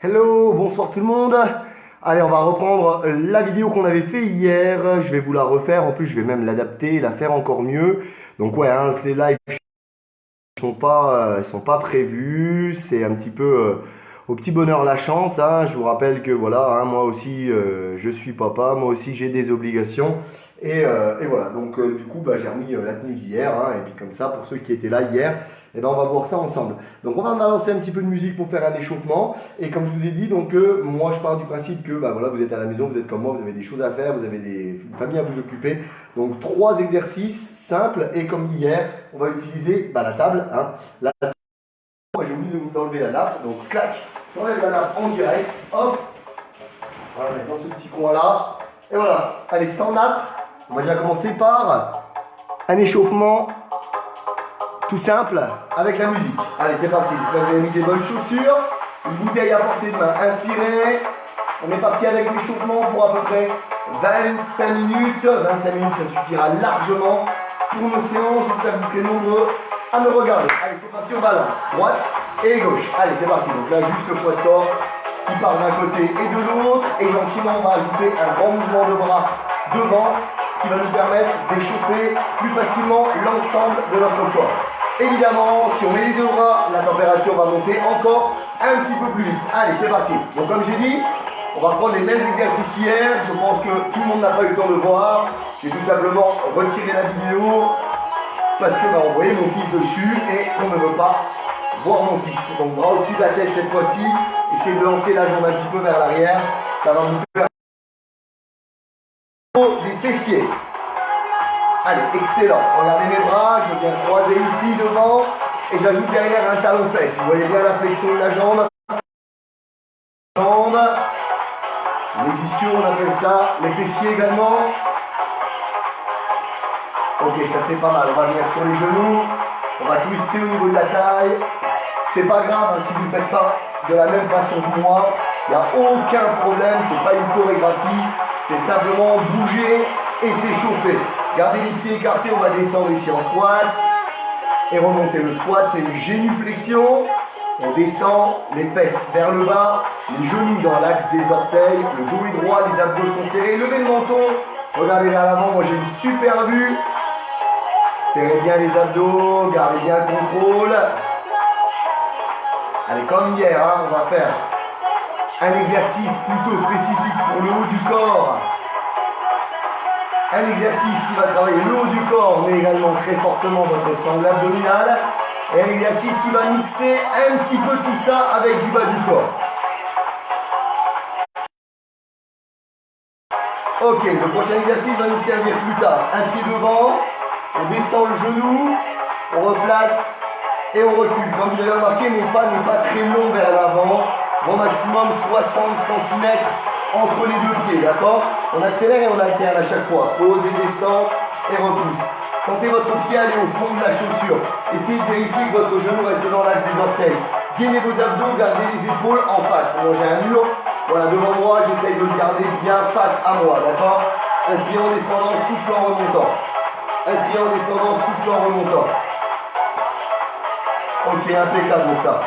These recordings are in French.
Hello, bonsoir tout le monde. Allez, on va reprendre la vidéo qu'on avait fait hier. Je vais vous la refaire. En plus, je vais même l'adapter, la faire encore mieux. Donc ouais, hein, ces lives ils sont pas prévus. C'est un petit peu au petit bonheur la chance, hein. Je vous rappelle que voilà, hein, moi aussi, je suis papa. Moi aussi, j'ai des obligations. Et voilà. Donc du coup, bah, j'ai remis la tenue d'hier, hein. Et puis comme ça, pour ceux qui étaient là hier, eh ben, on va voir ça ensemble. Donc on va balancer un petit peu de musique pour faire un échauffement. Et comme je vous ai dit, donc moi je pars du principe que bah, voilà, vous êtes à la maison, vous êtes comme moi, vous avez des choses à faire, vous avez une famille à vous occuper. Donc trois exercices simples et comme hier, on va utiliser bah, la table. Hein. Moi j'ai oublié d'enlever la nappe, donc clac, j'enlève la nappe en direct, hop, voilà, dans ce petit coin là. Et voilà, allez, sans nappe, on va déjà commencer par un échauffement tout simple avec la musique. Allez, c'est parti. J'espère que vous avez mis des bonnes chaussures, une bouteille à portée de main. Inspirez. On est parti avec l'échauffement pour à peu près 25 minutes. 25 minutes, ça suffira largement pour nos séances. J'espère que vous serez nombreux à me regarder. Allez, c'est parti, on balance. Droite et gauche. Allez, c'est parti. Donc là, juste le poids de corps qui part d'un côté et de l'autre. Et gentiment, on va ajouter un grand mouvement de bras devant, ce qui va nous permettre d'échauffer plus facilement l'ensemble de notre corps. Évidemment, si on met les deux bras, la température va monter encore un petit peu plus vite. Allez, c'est parti. Donc comme j'ai dit, on va prendre les mêmes exercices qu'hier. Je pense que tout le monde n'a pas eu le temps de voir. J'ai tout simplement retiré la vidéo parce que on voyait mon fils dessus et on ne veut pas voir mon fils. Donc bras au-dessus de la tête cette fois-ci. Essayez de lancer la jambe un petit peu vers l'arrière. Ça va vous faire des fessiers. Allez, excellent. Regardez mes bras, je viens croiser ici devant et j'ajoute derrière un talon-fesse. Vous voyez bien la flexion de la jambe. Les ischios, on appelle ça. Les fessiers également. Ok, ça c'est pas mal. On va venir sur les genoux. On va twister au niveau de la taille. C'est pas grave hein, si vous ne faites pas de la même façon que moi. Il n'y a aucun problème. C'est pas une chorégraphie. C'est simplement bouger et s'échauffer. Gardez les pieds écartés, on va descendre ici en squat. Et remonter. Le squat, c'est une génuflexion. On descend, les fesses vers le bas, les genoux dans l'axe des orteils, le dos est droit, les abdos sont serrés. Levez le menton, regardez vers l'avant, moi j'ai une super vue. Serrez bien les abdos, gardez bien le contrôle. Allez, comme hier, hein, on va faire un exercice plutôt spécifique pour le haut du corps. Un exercice qui va travailler le haut du corps, mais également très fortement votre sangle abdominale. Et un exercice qui va mixer un petit peu tout ça avec du bas du corps. Ok, le prochain exercice va nous servir plus tard. Un pied devant, on descend le genou, on replace et on recule. Comme vous avez remarqué, mon pas n'est pas très long vers l'avant. Au maximum 60 cm entre les deux pieds, d'accord? On accélère et on alterne à chaque fois. Pose et descend et repousse. Sentez votre pied aller au fond de la chaussure. Essayez de vérifier que votre genou reste dans l'axe des orteils. Gainez vos abdos, gardez les épaules en face. Alors j'ai un mur, voilà, devant moi, j'essaye de le garder bien face à moi, d'accord? Inspirez en descendant, souffle en remontant. Inspirez en descendant, souffle en remontant. Ok, impeccable ça.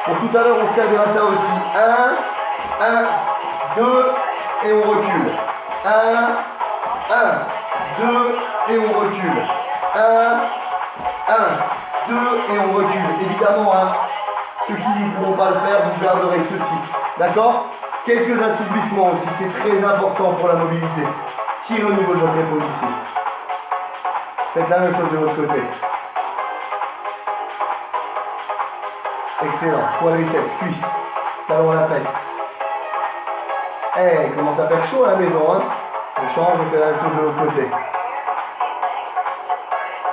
Pour tout à l'heure, on servira ça aussi. 1, 2, et on recule. 1, 2, et on recule. 1, 2, et on recule. Évidemment, hein, ceux qui ne pourront pas le faire, vous garderez ceci. D'accord? Quelques assouplissements aussi, c'est très important pour la mobilité. Tirez au niveau de votre épaule ici. Faites la même chose de l'autre côté. Excellent. Quadriceps, cuisse, talon à la fesse. Il commence à faire chaud à la maison. Hein. On change, on fait la même chose de l'autre côté.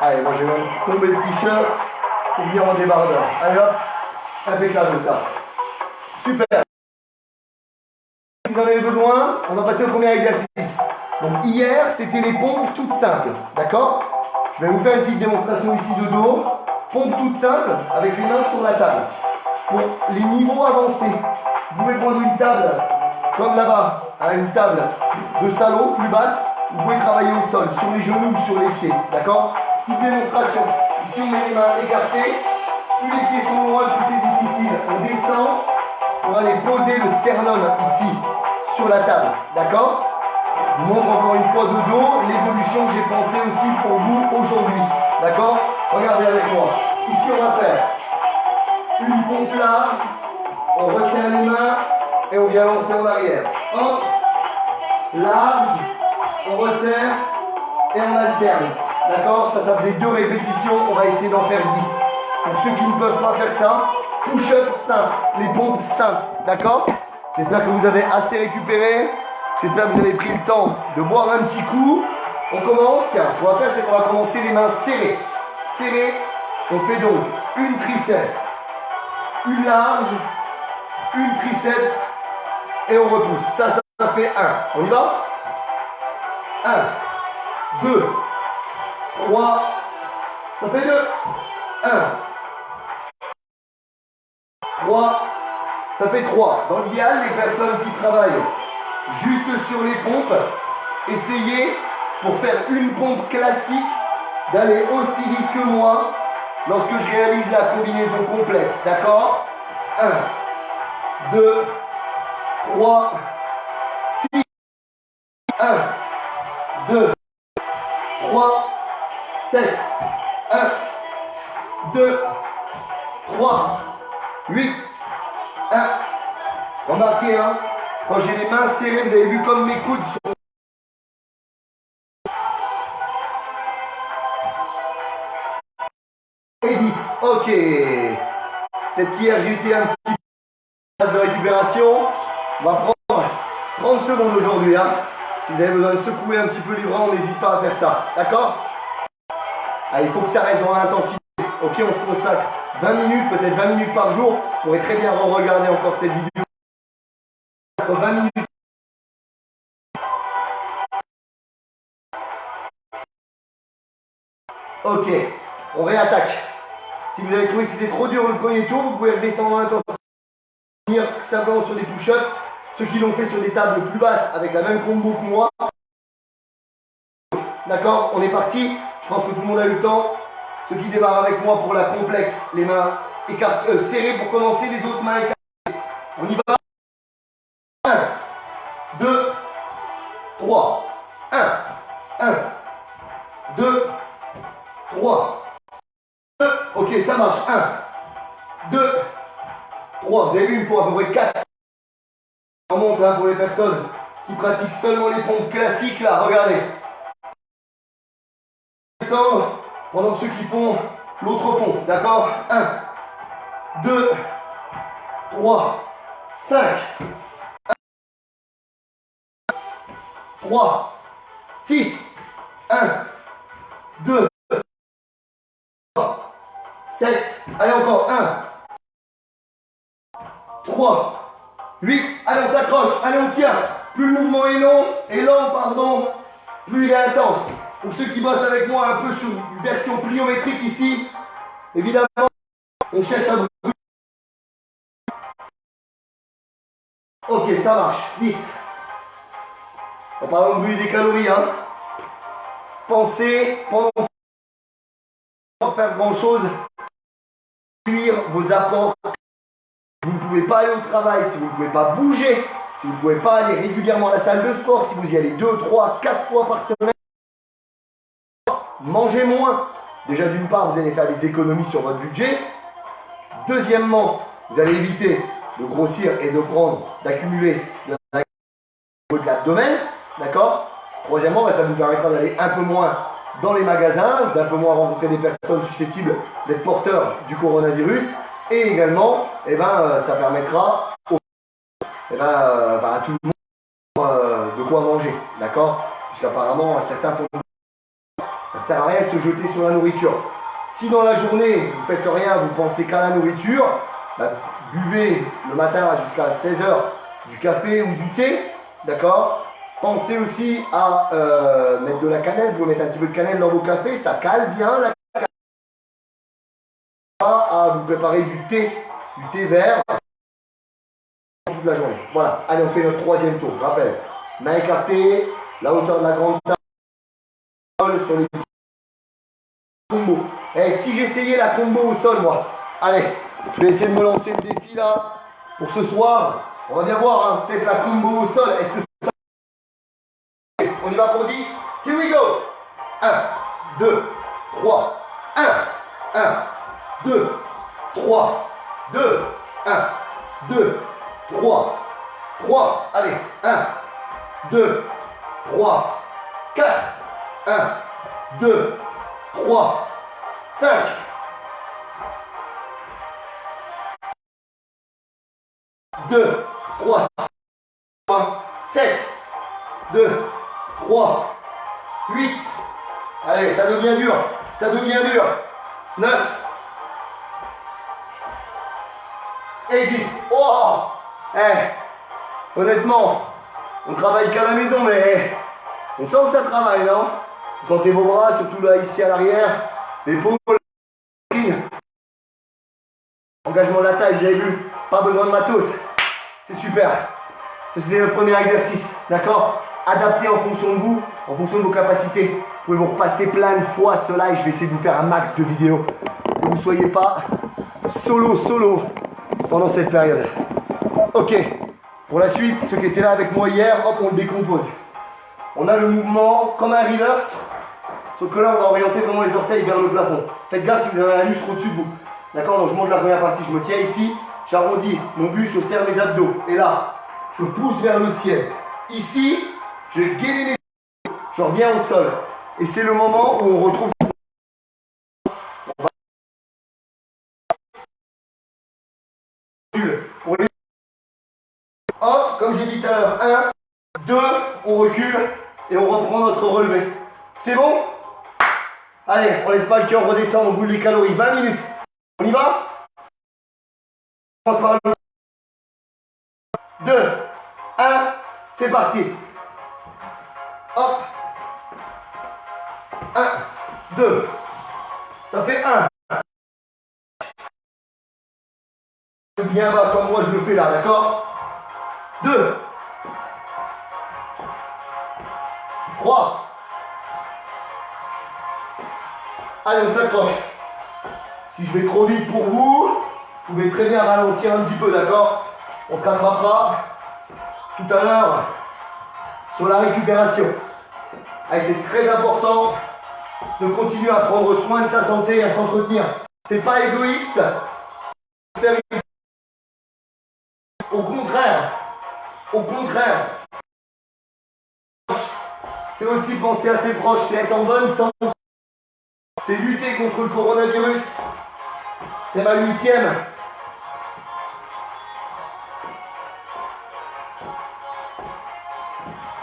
Allez, moi j'ai même tombé le t-shirt pour venir en débardeur. Allez hop, impeccable ça. Super. Si vous en avez besoin, on va passer au premier exercice. Donc hier, c'était les pompes toutes simples. D'accord? Je vais vous faire une petite démonstration ici de dos. Pompes toutes simples avec les mains sur la table. Pour les niveaux avancés, vous pouvez prendre une table comme là-bas, à une table de salon plus basse. Vous pouvez travailler au sol, sur les genoux ou sur les pieds. D'accord? Petite démonstration. Ici, on met les mains écartées. Plus les pieds sont loin, plus c'est difficile. On descend pour aller poser le sternum ici, sur la table. D'accord? Je vous montre encore une fois de dos l'évolution que j'ai pensée aussi pour vous aujourd'hui. D'accord? Regardez avec moi. Ici, on va faire une pompe large. On resserre les mains et on vient lancer en arrière. Hop, large, on resserre et on alterne. D'accord? Ça faisait 2 répétitions. On va essayer d'en faire 10. Pour ceux qui ne peuvent pas faire ça, push-up simple, les pompes simples. D'accord? J'espère que vous avez assez récupéré. J'espère que vous avez pris le temps de boire un petit coup. On commence. Tiens, ce qu'on va faire, c'est qu'on va commencer les mains serrées. Serrées. On fait donc une triceps, une large, une triceps et on repousse. Ça fait 1. On y va? 1, 2, 3, ça fait 2. 1, 3, ça fait 3. Dans l'idéal, les personnes qui travaillent juste sur les pompes, essayez pour faire une pompe classique d'aller aussi vite que moi lorsque je réalise la combinaison complexe. D'accord? 1, 2, 3, 6, 1, 2, 3, 7, 1, 2, 3, 8, 1. Remarquez, hein, quand j'ai les mains serrées, vous avez vu comme mes coudes sont. Et 10. Ok. Peut-être qu'hier j'ai été un petit peu de récupération. On va prendre 30 secondes aujourd'hui. Hein. Si vous avez besoin de secouer un petit peu les bras, on n'hésite pas à faire ça. D'accord? Ah, il faut que ça reste dans l'intensité. Ok, on se consacre 20 minutes, peut-être 20 minutes par jour. Vous pourrez très bien re-regarder encore cette vidéo. 20 minutes. Ok, on réattaque. Si vous avez trouvé que c'était trop dur le premier tour, vous pouvez redescendre en intensité. Venir simplement sur des push-ups. Ceux qui l'ont fait sur des tables plus basses avec la même combo que moi. D'accord? On est parti. Je pense que tout le monde a eu le temps. Ceux qui démarrent avec moi pour la complexe, les mains écartées, serrées pour commencer, les autres mains écartées. On y va. 1, 2, 3. 1, 1, 2, 3. 2. Ok, ça marche. 1, 2, 3. Vous avez vu, il faut à peu près 4. On monte hein, pour les personnes qui pratiquent seulement les pompes classiques. Là, regardez. Pendant ceux qui font l'autre pompe. D'accord? 1, 2, 3, 5. 3, 6, 1, 2, 3, 7, allez encore, 1, 3, 8, allez on s'accroche, allez on tient, plus le mouvement est lent, pardon, plus il est intense. Pour ceux qui bossent avec moi un peu sur une version pliométrique ici, évidemment, on cherche à vous. Ok, ça marche, 10. On parle de brûler des calories, hein. Pensez, pendant sans faire grand chose, réduire vos apports. Vous ne pouvez pas aller au travail, si vous ne pouvez pas bouger, si vous ne pouvez pas aller régulièrement à la salle de sport, si vous y allez 2, 3, 4 fois par semaine, mangez moins. Déjà d'une part, vous allez faire des économies sur votre budget. Deuxièmement, vous allez éviter de grossir et de prendre, d'accumuler de l'abdomen. D'accord? Troisièmement, ça vous permettra d'aller un peu moins dans les magasins, d'un peu moins rencontrer des personnes susceptibles d'être porteurs du coronavirus. Et également, ça permettra à tout le monde de quoi manger. D'accord? Puisqu'apparemment, certains font. Ça ne sert à rien de se jeter sur la nourriture. Si dans la journée, vous ne faites rien, vous pensez qu'à la nourriture, buvez le matin jusqu'à 16 h du café ou du thé. D'accord? Pensez aussi à mettre de la cannelle. Vous mettez un petit peu de cannelle dans vos cafés, ça cale bien la cannelle. À vous préparer du thé vert toute la journée. Voilà, allez, on fait notre troisième tour. Je rappelle, main écartée, la hauteur de la grande table sur les combos. Et si j'essayais la combo au sol, moi, Allez, je vais essayer de me lancer le défi là. Pour ce soir, on va bien voir, hein, peut-être la combo au sol. Est-ce que ça... On y va pour 10. Here we go. 1, 2, 3. 1, 2, 3. 2, 1, 2, 3. 3. Allez, 1, 2, 3, 4. 1, 2, 3, 5. 2, 3, 7, 2, 3, 8. Allez, ça devient dur. Ça devient dur. 9 et 10. Oh, honnêtement, on travaille qu'à la maison, mais on sent que ça travaille, non? Vous sentez vos bras, surtout là, ici à l'arrière, l'épaule, engagement de la taille, vous avez vu, pas besoin de matos. C'est super. Ça, c'était le premier exercice, d'accord? Adapté en fonction de vous, en fonction de vos capacités. Vous pouvez vous repasser plein de fois cela et je vais essayer de vous faire un max de vidéos. Que vous ne soyez pas solo pendant cette période. Ok. Pour la suite, ceux qui étaient là avec moi hier, hop, on le décompose. On a le mouvement comme un reverse, sauf que là, on va orienter vraiment les orteils vers le plafond. Faites gaffe si vous avez un lustre au-dessus de vous. D'accord? Donc je monte la première partie, je me tiens ici, j'arrondis mon buste, je serre mes abdos. Et là, je pousse vers le ciel. Ici, je gaine les abdos, je reviens au sol. Et c'est le moment où on retrouve... Pour les... Hop, comme j'ai dit tout à l'heure, 1, 2, on recule et on reprend notre relevé. C'est bon? Allez, on laisse pas le cœur redescendre, on brûle les calories. 20 minutes. On y va? 2, 1, c'est parti. Hop. 1, 2. Ça fait 1. Bien bas comme moi je le fais là, d'accord? 2. 3. Allez, on s'accroche. Si je vais trop vite pour vous, vous pouvez très bien ralentir un petit peu, d'accord? On se rattrapera tout à l'heure sur la récupération. Allez, c'est très important de continuer à prendre soin de sa santé et à s'entretenir. C'est pas égoïste. Au contraire, c'est aussi penser à ses proches, c'est être en bonne santé, c'est lutter contre le coronavirus. C'est ma 8e.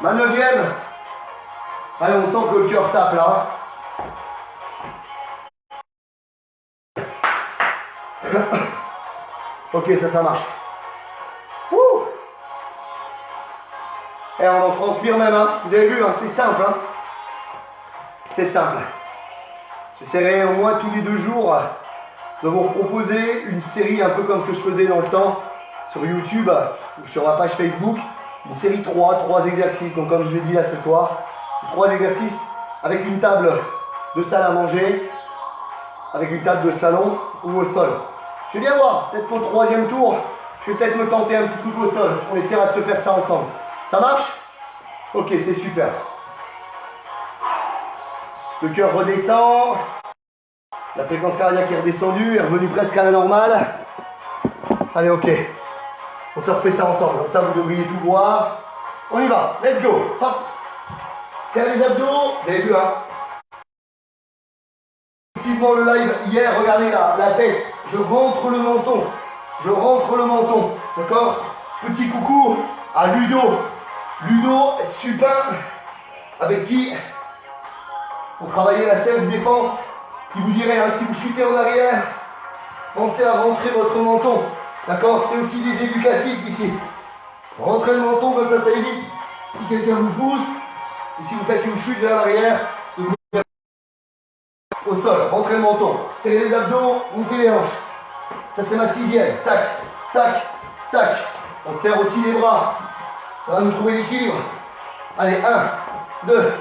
Ma 9e. Allez, on sent que le cœur tape là. Ok, ça marche. Et on en transpire même, hein. Vous avez vu, hein, c'est simple. Hein. C'est simple. J'essaierai au moins tous les 2 jours de vous proposer une série un peu comme ce que je faisais dans le temps sur YouTube ou sur ma page Facebook. Une série 3 exercices. Donc comme je l'ai dit là ce soir, 3 exercices avec une table de salle à manger, avec une table de salon ou au sol. Je vais bien voir, peut-être pour le 3e tour, je vais peut-être me tenter un petit truc au sol. On essaiera de se faire ça ensemble. Ça marche? Ok, c'est super. Le cœur redescend. La fréquence cardiaque est redescendue, est revenue presque à la normale. Allez, ok. On se refait ça ensemble. Comme ça, vous devriez tout voir. On y va. Let's go. Hop. Serre les abdos. Vous avez vu, hein? Effectivement, le live hier, regardez là, la tête. Je rentre le menton. Je rentre le menton. D'accord? Petit coucou à Ludo. Ludo Supin, avec qui on travaillait la self-défense, qui vous dirait, hein, si vous chutez en arrière, pensez à rentrer votre menton. D'accord? C'est aussi des éducatifs ici. Rentrez le menton, comme ça évite. Si quelqu'un vous pousse, et si vous faites une chute vers l'arrière, de vous mettre au sol. Rentrez le menton. Serrez les abdos, montez les hanches. Ça, c'est ma 6e. Tac, tac, tac. On serre aussi les bras. Ça va nous trouver l'équilibre. Allez, 1, 2,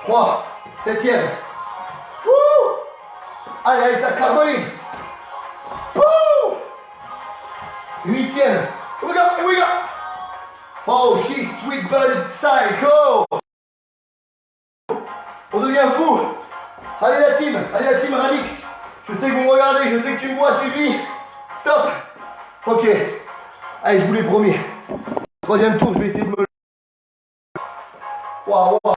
3, 7e. Allez, ça carbonise. Wouh! 8e. Here we go, here we go. Oh, she's sweet but psycho. On devient fou. Allez la team Radix. Je sais que vous me regardez, je sais que tu me vois, Sylvie. Stop. Ok. Allez, je vous l'ai promis. Troisième tour, je vais essayer de me... Waouh, waouh.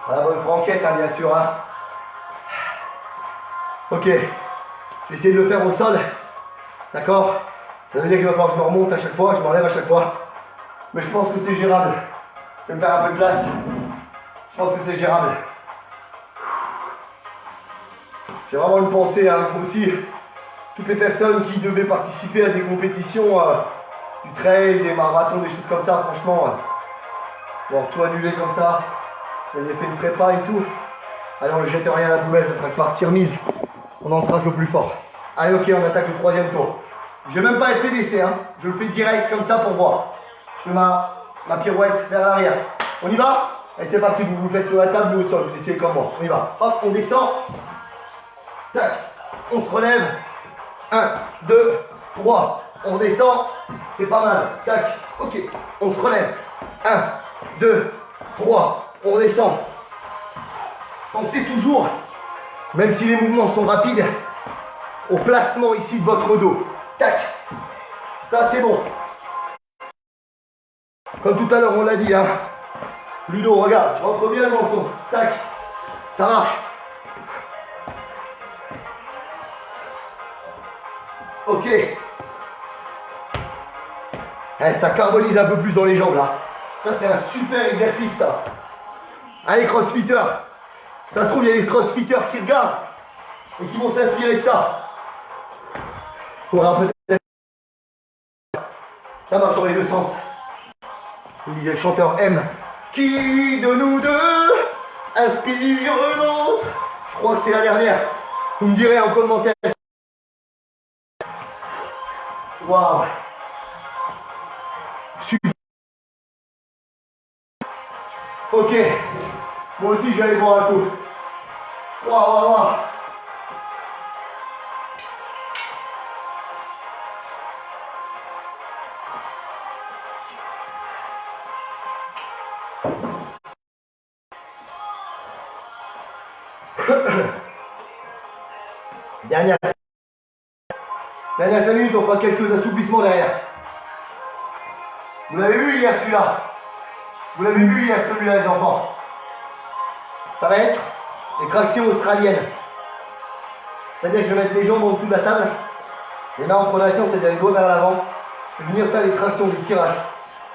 La bonne franquette, hein, bien sûr. Hein. Ok. Je vais essayer de le faire au sol. D'accord? Ça veut dire qu'il va falloir que je me remonte à chaque fois, que je m'enlève à chaque fois. Mais je pense que c'est gérable. Je vais me faire un peu de place. Je pense que c'est gérable. J'ai vraiment une pensée hein, aussi. Toutes les personnes qui devaient participer à des compétitions, du trail, des marathons, des choses comme ça, franchement, bon, tout annulé comme ça. Vous avez fait une prépa et tout. Allez, on ne jette rien à la poubelle, ça sera que partie remise. On en sera que le plus fort. Allez, ok, on attaque le troisième tour. Je vais même pas être PDC, hein. Je le fais direct comme ça pour voir. Je fais ma pirouette vers l'arrière. On y va? Allez, c'est parti, vous faites sur la table ou au sol, vous essayez comme moi. On y va. Hop, on descend. Tac, on se relève. 1, 2, 3. On descend. C'est pas mal. Tac, ok, on se relève. 1, 2, 3. On descend. Pensez toujours, même si les mouvements sont rapides, au placement ici de votre dos. Tac. Ça, c'est bon. Comme tout à l'heure, on l'a dit, hein. Ludo, regarde, je rentre bien le menton. Tac. Ça marche. Ok. Eh, ça carbonise un peu plus dans les jambes, là. Ça, c'est un super exercice, ça. Allez, crossfitter. Ça se trouve, il y a des crossfitters qui regardent et qui vont s'inspirer de ça. Faudra peut-être... Ça marche dans les deux sens. Il disait le chanteur M. Qui de nous deux inspire l'autre? Je crois que c'est la dernière. Vous me direz en commentaire. Waouh. Super. Ok. Moi aussi, je vais aller boire un coup. Waouh, waouh, waouh. Dernière 5 minutes, on fera quelques assouplissements derrière. Vous l'avez vu hier celui-là? Vous l'avez vu hier celui-là les enfants? Ça va être les tractions australiennes. C'est-à-dire que je vais mettre mes jambes en dessous de la table, les mains en pronation, c'est-à-dire les doigts vers l'avant. Je vais venir faire les tractions, des tirages.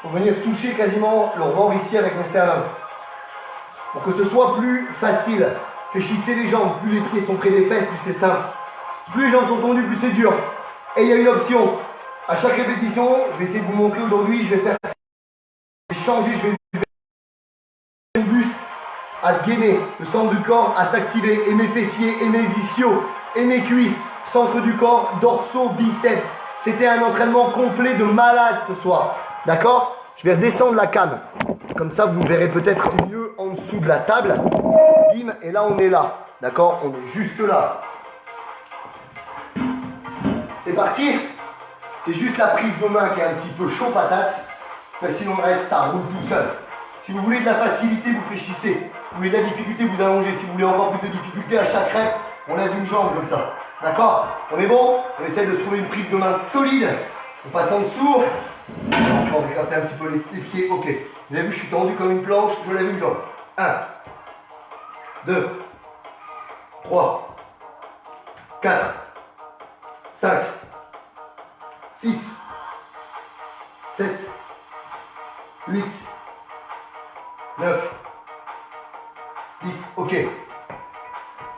Pour venir toucher quasiment le rebord ici avec mon sternum. Pour que ce soit plus facile. Fléchissez les jambes, plus les pieds sont près des fesses, plus c'est simple. Plus les jambes sont tendues, plus c'est dur. Et il y a une option. À chaque répétition, je vais essayer de vous montrer aujourd'hui, je vais faire changer, je vais le buste à se gainer, le centre du corps à s'activer, et mes fessiers, et mes ischios, et mes cuisses, centre du corps, dorsaux, biceps. C'était un entraînement complet de malade ce soir. D'accord? Je vais redescendre la cam. Comme ça, vous verrez peut-être mieux en dessous de la table. Bim, et là, on est là. D'accord? On est juste là. C'est parti. C'est juste la prise de main qui est un petit peu chaud patate. Mais sinon, le reste, ça roule tout seul. Si vous voulez de la facilité, vous fléchissez. Vous voulez de la difficulté, vous allongez. Si vous voulez encore plus de difficulté, à chaque rep, on lève une jambe comme ça. D'accord? On est bon? On essaie de se trouver une prise de main solide. On passe en dessous. On va regarder un petit peu les pieds. Ok. Vous avez vu, je suis tendu comme une planche. Je lève une jambe. 1, 2, 3, 4, 5, 6, 7, 8, 9, 10. Ok.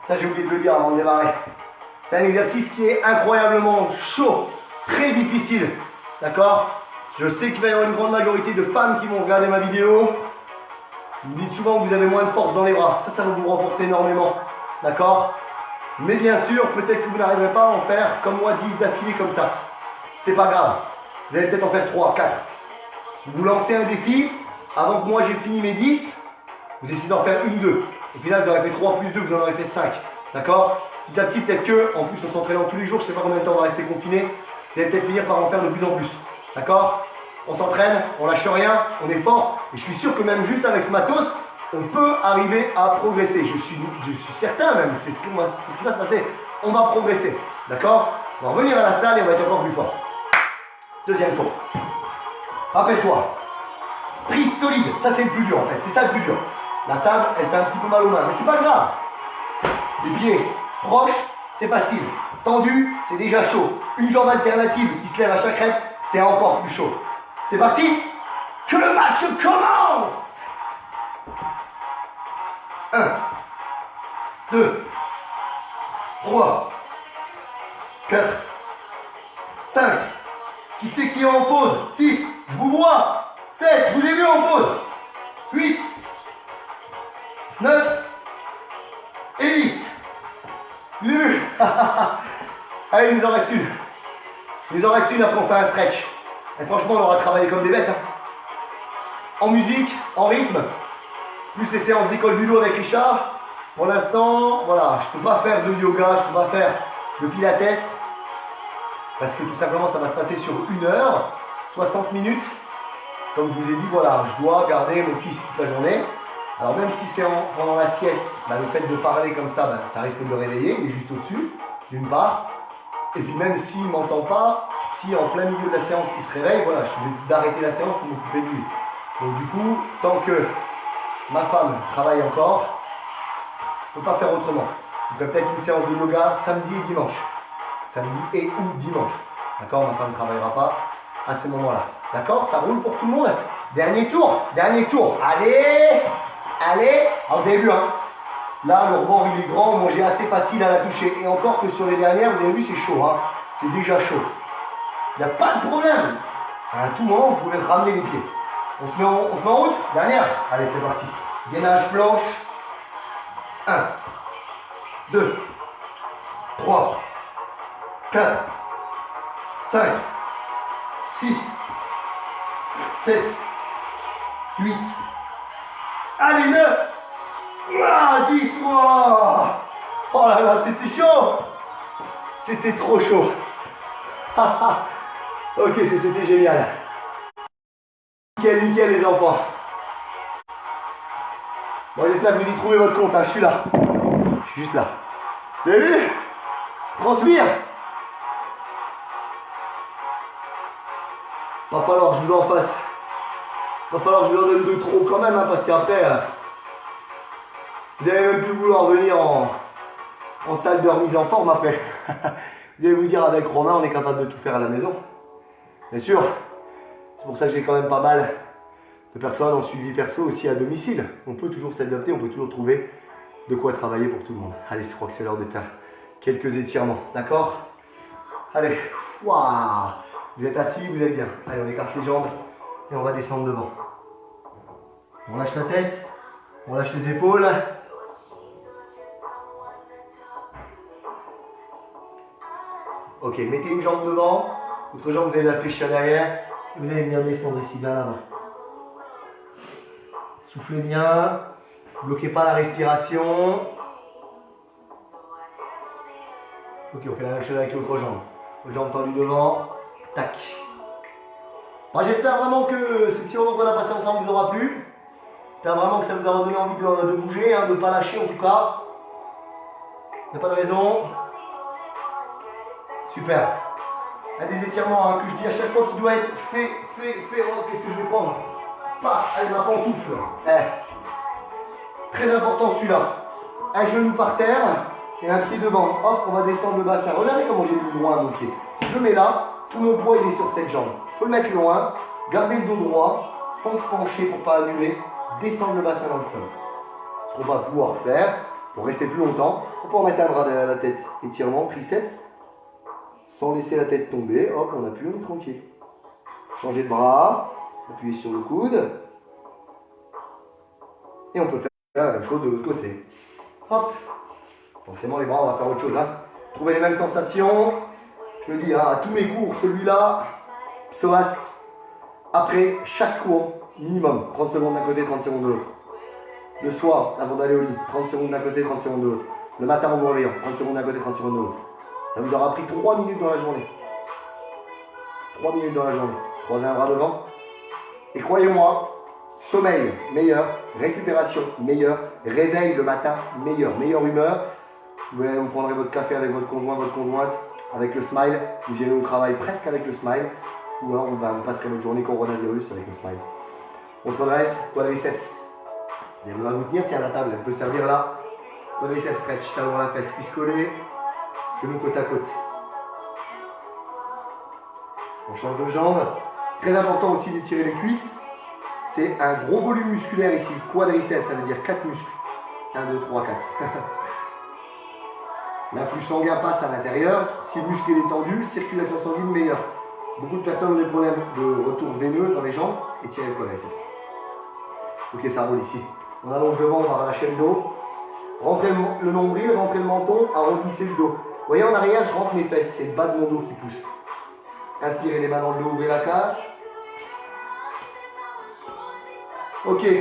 Ça, j'ai oublié de le dire avant de démarrer. C'est un exercice qui est incroyablement chaud, très difficile. D'accord? Je sais qu'il va y avoir une grande majorité de femmes qui vont regarder ma vidéo. Vous me dites souvent que vous avez moins de force dans les bras. Ça va vous renforcer énormément. D'accord? Mais bien sûr, peut-être que vous n'arriverez pas à en faire comme moi 10 d'affilée comme ça. C'est pas grave. Vous allez peut-être en faire 3, 4. Vous vous lancez un défi. Avant que moi j'ai fini mes 10, vous essayez d'en faire une ou deux. Au final, vous aurez fait 3 plus 2, vous en aurez fait 5. D'accord? Petit à petit, peut-être que, en plus en s'entraînant tous les jours, je ne sais pas combien de temps on va rester confiné, vous allez peut-être finir par en faire de plus en plus. D'accord? On s'entraîne, on lâche rien, on est fort. Et je suis sûr que même juste avec ce matos, on peut arriver à progresser. Je suis certain même, c'est ce qui va se passer. On va progresser. D'accord? On va revenir à la salle et on va être encore plus fort. Deuxième tour. Rappelle-toi, prise solide, ça c'est le plus dur en fait, c'est ça le plus dur. La table, elle fait un petit peu mal aux mains, mais c'est pas grave. Les pieds proches, c'est facile. Tendu, c'est déjà chaud. Une jambe alternative qui se lève à chaque rep, c'est encore plus chaud. C'est parti, que le match commence. 1, 2, 3, 4, 5. Qui c'est qui est en pause? 6, je vous vois. 7, je vous ai vu en pause. 8, 9 et 10. Vous avez vu? Allez, il nous en reste une. Il nous en reste une, après on fait un stretch. Et franchement, on aura travaillé comme des bêtes. Hein. En musique, en rythme, plus les séances d'école du dos avec Richard. Pour l'instant, voilà, je ne peux pas faire de yoga, je ne peux pas faire de pilates. Parce que tout simplement, ça va se passer sur 1 heure, 60 minutes. Comme je vous ai dit, voilà, je dois garder mon fils toute la journée. Alors même si c'est pendant la sieste, bah, le fait de parler comme ça, bah, ça risque de le réveiller, il est juste au-dessus, d'une part. Et puis même s'il ne m'entend pas, si en plein milieu de la séance il se réveille, voilà, je suis obligé d'arrêter la séance pour m'occuper de lui. Donc du coup, tant que ma femme travaille encore, je ne peux pas faire autrement. Je ferai peut-être une séance de yoga samedi et dimanche. Samedi et ou dimanche. D'accord, ma femme ne travaillera pas à ces moments-là. D'accord, ça roule pour tout le monde. Dernier tour, dernier tour. Allez, allez. Alors vous avez vu, hein. Là, le rebord il est grand, moi j'ai assez facile à la toucher. Et encore que sur les dernières, vous avez vu, c'est chaud. Hein. C'est déjà chaud. Il n'y a pas de problème. À tout moment, vous pouvez ramener les pieds. On se met en route. Dernière. Allez, c'est parti. Gainage planche. 1, 2, 3, 4, 5, 6, 7, 8. Allez, 9. Ah, 10 fois. Oh là là, c'était chaud. C'était trop chaud. Ok, c'était génial. Nickel, nickel les enfants. Bon, j'espère que vous y trouvez votre compte, hein. Je suis là. Je suis juste là. Vous avez vu? Transpire. Va falloir que je vous en fasse. Va falloir que je vous en donne de trop quand même, hein, parce qu'après, vous allez même plus vouloir venir en salle de remise en forme après. Vous allez vous dire, avec Romain, on est capable de tout faire à la maison. Bien sûr. C'est pour ça que j'ai quand même pas mal de personnes en suivi perso aussi à domicile. On peut toujours s'adapter, on peut toujours trouver de quoi travailler pour tout le monde. Allez, je crois que c'est l'heure de faire quelques étirements. D'accord? Allez. Waouh. Vous êtes assis, vous êtes bien. Allez, on écarte les jambes et on va descendre devant. On lâche la tête, on lâche les épaules. Ok, mettez une jambe devant, l'autre jambe vous allez la fléchir derrière. Vous allez venir descendre ici, bien là-bas. Soufflez bien, bloquez pas la respiration. Ok, on fait la même chose avec l'autre jambe. L'autre jambe tendue devant, tac. Moi j'espère vraiment que ce petit moment qu'on a passé ensemble vous aura plu. J'espère vraiment que ça vous aura donné envie de bouger, hein, de ne pas lâcher en tout cas. Il n'y a pas de raison. Super. Il y a des étirements hein, que je dis à chaque fois qui doit être fait. Oh, qu'est-ce que je vais prendre? Paf, allez, ma pantoufle. Très important celui-là. Un genou par terre et un pied devant. Hop, on va descendre le bassin. Regardez comment j'ai mis loin mon pied. Si je le mets là, tout mon poids il est sur cette jambe. Il faut le mettre loin, garder le dos droit, sans se pencher pour ne pas annuler, descendre le bassin dans le sol. Ce qu'on va pouvoir faire, pour rester plus longtemps, on peut en mettre un bras derrière la tête. Étirement, triceps, sans laisser la tête tomber. Hop, on appuie, on est tranquille. Changer de bras, appuyer sur le coude. Et on peut faire la même chose de l'autre côté. Hop. Forcément, les bras, on va faire autre chose. Hein. Trouvez les mêmes sensations. Je le dis, hein, à tous mes cours, celui-là, psoas, après chaque cours, minimum, 30 secondes d'un côté, 30 secondes de l'autre. Le soir, avant d'aller au lit, 30 secondes d'un côté, 30 secondes de l'autre. Le matin en vous réveillant, 30 secondes d'un côté, 30 secondes de l'autre. Ça vous aura pris 3 minutes dans la journée. 3 minutes dans la journée. Croisez un bras devant. Et croyez-moi, sommeil meilleur, récupération meilleure, réveil le matin meilleur, meilleure humeur. Vous prendrez votre café avec votre conjoint, votre conjointe, avec le smile. Vous irez au travail presque avec le smile. Ou alors vous passerez votre journée coronavirus avec le smile. On se redresse, quadriceps. Elle va vous tenir, tiens la table, elle peut servir là. Quadriceps stretch, talon à la fesse, cuisse collée, genoux côte à côte. On change de jambe. Très important aussi d'étirer les cuisses. C'est un gros volume musculaire ici. Quadriceps, ça veut dire 4 muscles. 1, 2, 3, 4. L'influx sanguin passe à l'intérieur. Si le muscle est tendu, circulation sanguine meilleure. Beaucoup de personnes ont des problèmes de retour veineux dans les jambes. Étirez le quadriceps. Ok, ça roule ici. On allonge le ventre, on va relâcher le dos. Rentrez le nombril, rentrez le menton, arrondissez le dos. Vous voyez en arrière, je rentre mes fesses. C'est le bas de mon dos qui pousse. Inspirez les mains dans le dos, ouvrez la cage. Ok, je ne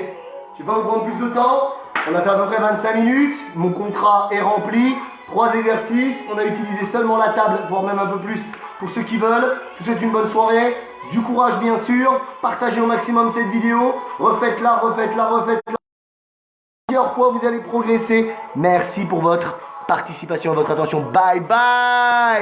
vais pas vous prendre plus de temps. On a fait à peu près 25 minutes. Mon contrat est rempli. 3 exercices. On a utilisé seulement la table, voire même un peu plus pour ceux qui veulent. Je vous souhaite une bonne soirée. Du courage bien sûr. Partagez au maximum cette vidéo. Refaites-la, refaites-la, refaites-la. Plusieurs fois, vous allez progresser. Merci pour votre participation, votre attention. Bye bye.